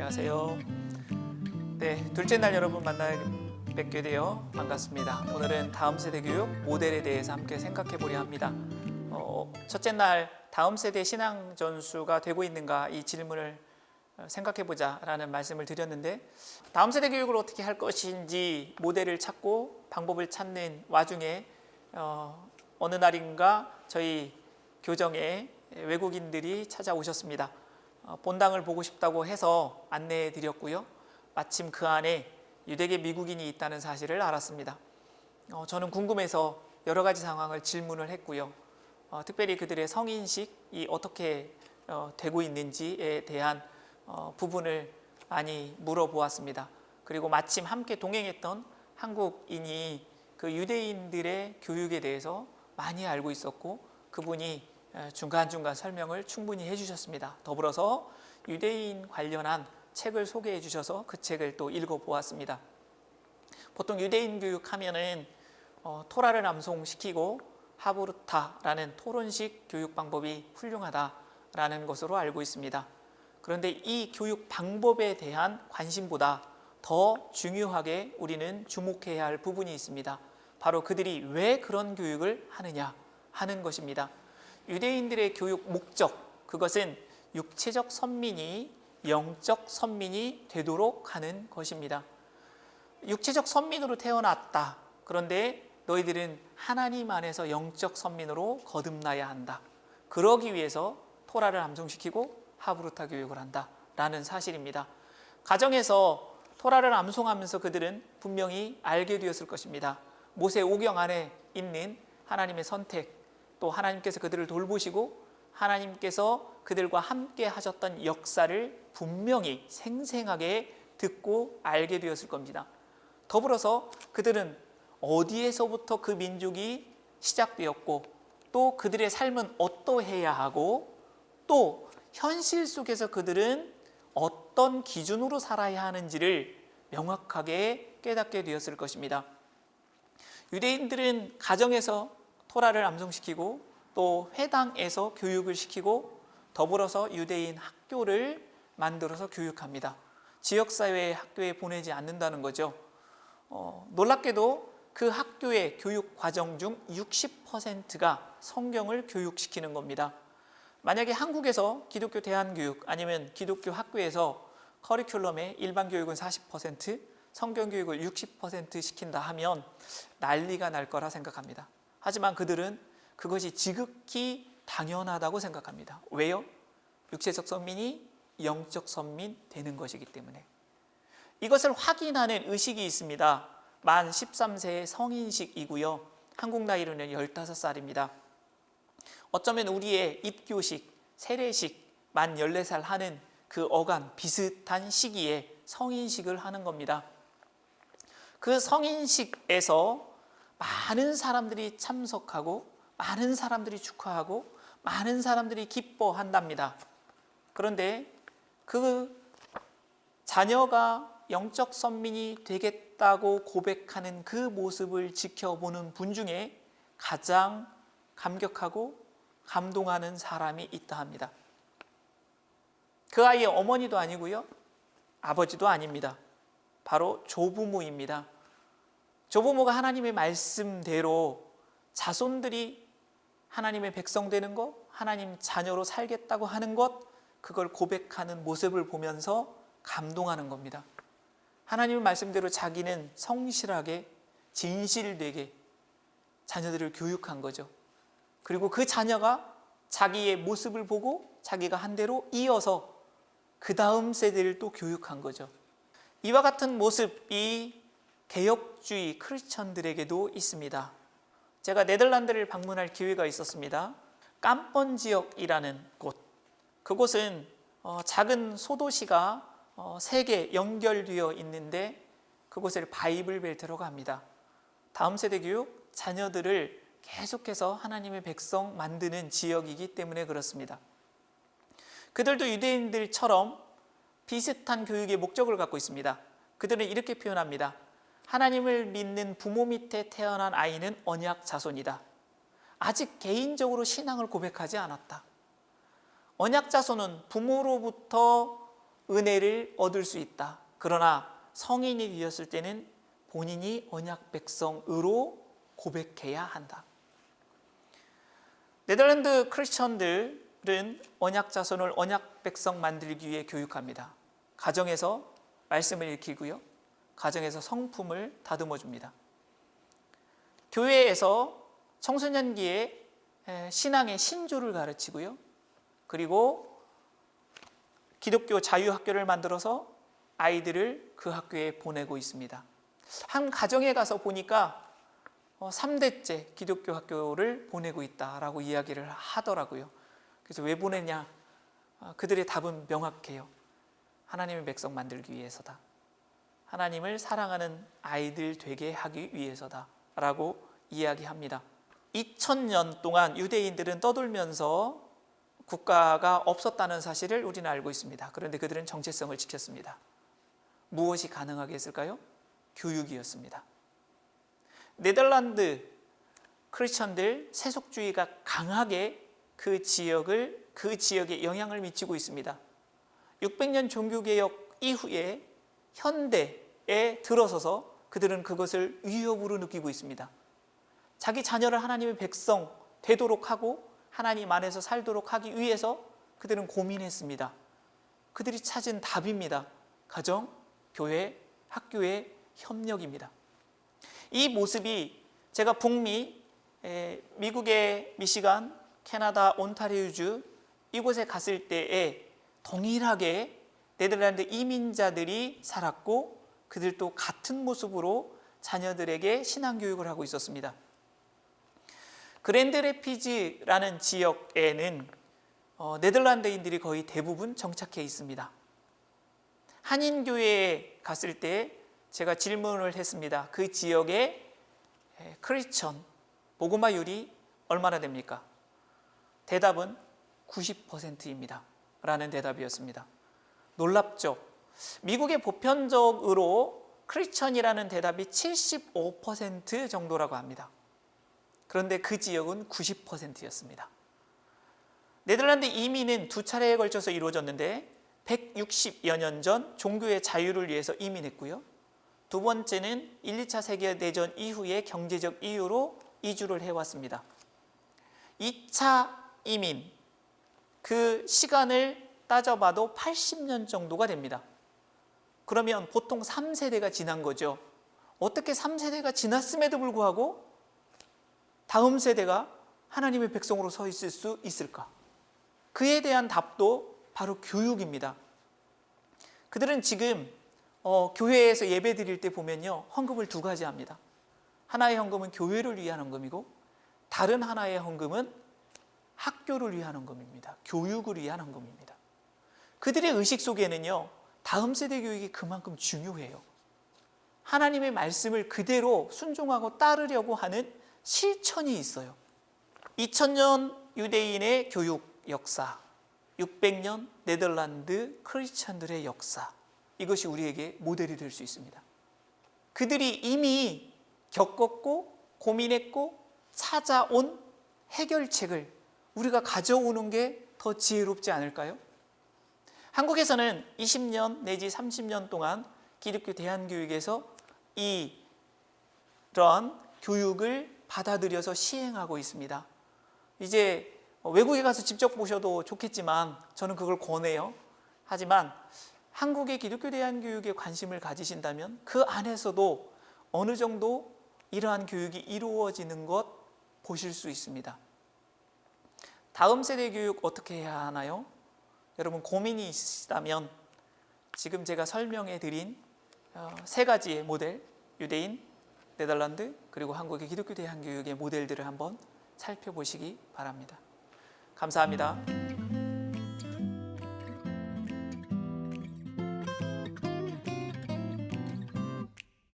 안녕하세요. 네, 둘째 날 여러분 뵙게 되어 반갑습니다. 오늘은 다음 세대 교육 모델에 대해서 함께 생각해 보려 합니다. 첫째 날 다음 세대 신앙 전수가 되고 있는가 이 질문을 생각해 보자 라는 말씀을 드렸는데, 다음 세대 교육을 어떻게 할 것인지 모델을 찾고 방법을 찾는 와중에 어느 날인가 저희 교정에 외국인들이 찾아오셨습니다. 본당을 보고 싶다고 해서 안내해 드렸고요. 마침 그 안에 유대계 미국인이 있다는 사실을 알았습니다. 저는 궁금해서 여러 가지 상황을 질문을 했고요. 특별히 그들의 성인식이 어떻게 되고 있는지에 대한 부분을 많이 물어보았습니다. 그리고 마침 함께 동행했던 한국인이 그 유대인들의 교육에 대해서 많이 알고 있었고, 그분이 중간중간 설명을 충분히 해주셨습니다. 더불어서 유대인 관련한 책을 소개해 주셔서 그 책을 또 읽어보았습니다. 보통 유대인 교육하면은 토라를 암송시키고 하브루타라는 토론식 교육 방법이 훌륭하다라는 것으로 알고 있습니다. 그런데 이 교육 방법에 대한 관심보다 더 중요하게 우리는 주목해야 할 부분이 있습니다. 바로 그들이 왜 그런 교육을 하느냐 하는 것입니다. 유대인들의 교육 목적, 그것은 육체적 선민이 영적 선민이 되도록 하는 것입니다. 육체적 선민으로 태어났다. 그런데 너희들은 하나님 안에서 영적 선민으로 거듭나야 한다. 그러기 위해서 토라를 암송시키고 하브루타 교육을 한다 라는 사실입니다. 가정에서 토라를 암송하면서 그들은 분명히 알게 되었을 것입니다. 모세 오경 안에 있는 하나님의 선택, 또 하나님께서 그들을 돌보시고 하나님께서 그들과 함께 하셨던 역사를 분명히 생생하게 듣고 알게 되었을 겁니다. 더불어서 그들은 어디에서부터 그 민족이 시작되었고, 또 그들의 삶은 어떠해야 하고, 또 현실 속에서 그들은 어떤 기준으로 살아야 하는지를 명확하게 깨닫게 되었을 것입니다. 유대인들은 가정에서 토라를 암송시키고 또 회당에서 교육을 시키고, 더불어서 유대인 학교를 만들어서 교육합니다. 지역사회의 학교에 보내지 않는다는 거죠. 놀랍게도 그 학교의 교육 과정 중 60%가 성경을 교육시키는 겁니다. 만약에 한국에서 기독교 대안교육 아니면 기독교 학교에서 커리큘럼의 일반 교육은 40%, 성경 교육을 60% 시킨다 하면 난리가 날 거라 생각합니다. 하지만 그들은 그것이 지극히 당연하다고 생각합니다. 왜요? 육체적 선민이 영적 선민 되는 것이기 때문에. 이것을 확인하는 의식이 있습니다. 만 13세의 성인식이고요. 한국 나이로는 15살입니다. 어쩌면 우리의 입교식, 세례식, 만 14살 하는 그 어간 비슷한 시기에 성인식을 하는 겁니다. 그 성인식에서 많은 사람들이 참석하고 많은 사람들이 축하하고 많은 사람들이 기뻐한답니다. 그런데 그 자녀가 영적 선민이 되겠다고 고백하는 그 모습을 지켜보는 분 중에 가장 감격하고 감동하는 사람이 있다 합니다. 그 아이의 어머니도 아니고요, 아버지도 아닙니다. 바로 조부모입니다. 조부모가 하나님의 말씀대로 자손들이 하나님의 백성 되는 것, 하나님 자녀로 살겠다고 하는 것, 그걸 고백하는 모습을 보면서 감동하는 겁니다. 하나님의 말씀대로 자기는 성실하게 진실되게 자녀들을 교육한 거죠. 그리고 그 자녀가 자기의 모습을 보고 자기가 한 대로 이어서 그 다음 세대를 또 교육한 거죠. 이와 같은 모습이 개혁주의 크리스천들에게도 있습니다. 제가 네덜란드를 방문할 기회가 있었습니다. 깜번 지역이라는 곳, 그곳은 작은 소도시가 3개 연결되어 있는데 그곳을 바이블 벨트라고 합니다. 다음 세대 교육, 자녀들을 계속해서 하나님의 백성 만드는 지역이기 때문에 그렇습니다. 그들도 유대인들처럼 비슷한 교육의 목적을 갖고 있습니다. 그들은 이렇게 표현합니다. 하나님을 믿는 부모 밑에 태어난 아이는 언약 자손이다. 아직 개인적으로 신앙을 고백하지 않았다. 언약 자손은 부모로부터 은혜를 얻을 수 있다. 그러나 성인이 되었을 때는 본인이 언약 백성으로 고백해야 한다. 네덜란드 크리스천들은 언약 자손을 언약 백성 만들기 위해 교육합니다. 가정에서 말씀을 읽히고요. 가정에서 성품을 다듬어 줍니다. 교회에서 청소년기에 신앙의 신조를 가르치고요. 그리고 기독교 자유학교를 만들어서 아이들을 그 학교에 보내고 있습니다. 한 가정에 가서 보니까 3대째 기독교 학교를 보내고 있다라고 이야기를 하더라고요. 그래서 왜 보내냐? 그들의 답은 명확해요. 하나님의 백성 만들기 위해서다. 하나님을 사랑하는 아이들 되게 하기 위해서다 라고 이야기합니다. 2000년 동안 유대인들은 떠돌면서 국가가 없었다는 사실을 우리는 알고 있습니다. 그런데 그들은 정체성을 지켰습니다. 무엇이 가능하게 했을까요? 교육이었습니다. 네덜란드 크리스천들 세속주의가 강하게 그 지역에 영향을 미치고 있습니다. 600년 종교개혁 이후에 현대에 들어서서 그들은 그것을 위협으로 느끼고 있습니다. 자기 자녀를 하나님의 백성 되도록 하고 하나님 안에서 살도록 하기 위해서 그들은 고민했습니다. 그들이 찾은 답입니다. 가정, 교회, 학교의 협력입니다. 이 모습이 제가 북미, 미국의 미시간, 캐나다, 온타리오주 이곳에 갔을 때에 동일하게 네덜란드 이민자들이 살았고 그들도 같은 모습으로 자녀들에게 신앙교육을 하고 있었습니다. 그랜드 레피즈라는 지역에는 네덜란드인들이 거의 대부분 정착해 있습니다. 한인교회에 갔을 때 제가 질문을 했습니다. 그 지역의 크리스천 복음화율이 얼마나 됩니까? 대답은 90%입니다. 라는 대답이었습니다. 놀랍죠? 미국의 보편적으로 크리스천이라는 대답이 75% 정도라고 합니다. 그런데 그 지역은 90%였습니다. 네덜란드 이민은 두 차례에 걸쳐서 이루어졌는데 160여 년 전 종교의 자유를 위해서 이민했고요. 두 번째는 1, 2차 세계대전 이후에 경제적 이유로 이주를 해왔습니다. 2차 이민, 그 시간을 따져봐도 80년 정도가 됩니다. 그러면 보통 3세대가 지난 거죠. 어떻게 3세대가 지났음에도 불구하고 다음 세대가 하나님의 백성으로 서 있을 수 있을까? 그에 대한 답도 바로 교육입니다. 그들은 지금 교회에서 예배 드릴 때 보면요, 헌금을 두 가지 합니다. 하나의 헌금은 교회를 위한 헌금이고 다른 하나의 헌금은 학교를 위한 헌금입니다. 교육을 위한 헌금입니다. 그들의 의식 속에는요, 다음 세대 교육이 그만큼 중요해요. 하나님의 말씀을 그대로 순종하고 따르려고 하는 실천이 있어요. 2000년 유대인의 교육 역사, 600년 네덜란드 크리스천들의 역사, 이것이 우리에게 모델이 될 수 있습니다. 그들이 이미 겪었고 고민했고 찾아온 해결책을 우리가 가져오는 게 더 지혜롭지 않을까요? 한국에서는 20년 내지 30년 동안 기독교 대한교육에서 이런 교육을 받아들여서 시행하고 있습니다. 이제 외국에 가서 직접 보셔도 좋겠지만 저는 그걸 권해요. 하지만 한국의 기독교 대한교육에 관심을 가지신다면 그 안에서도 어느 정도 이러한 교육이 이루어지는 것 보실 수 있습니다. 다음 세대 교육 어떻게 해야 하나요? 여러분 고민이 있으시다면 지금 제가 설명해 드린 세 가지의 모델, 유대인, 네덜란드, 그리고 한국의 기독교 대한교육의 모델들을 한번 살펴보시기 바랍니다. 감사합니다.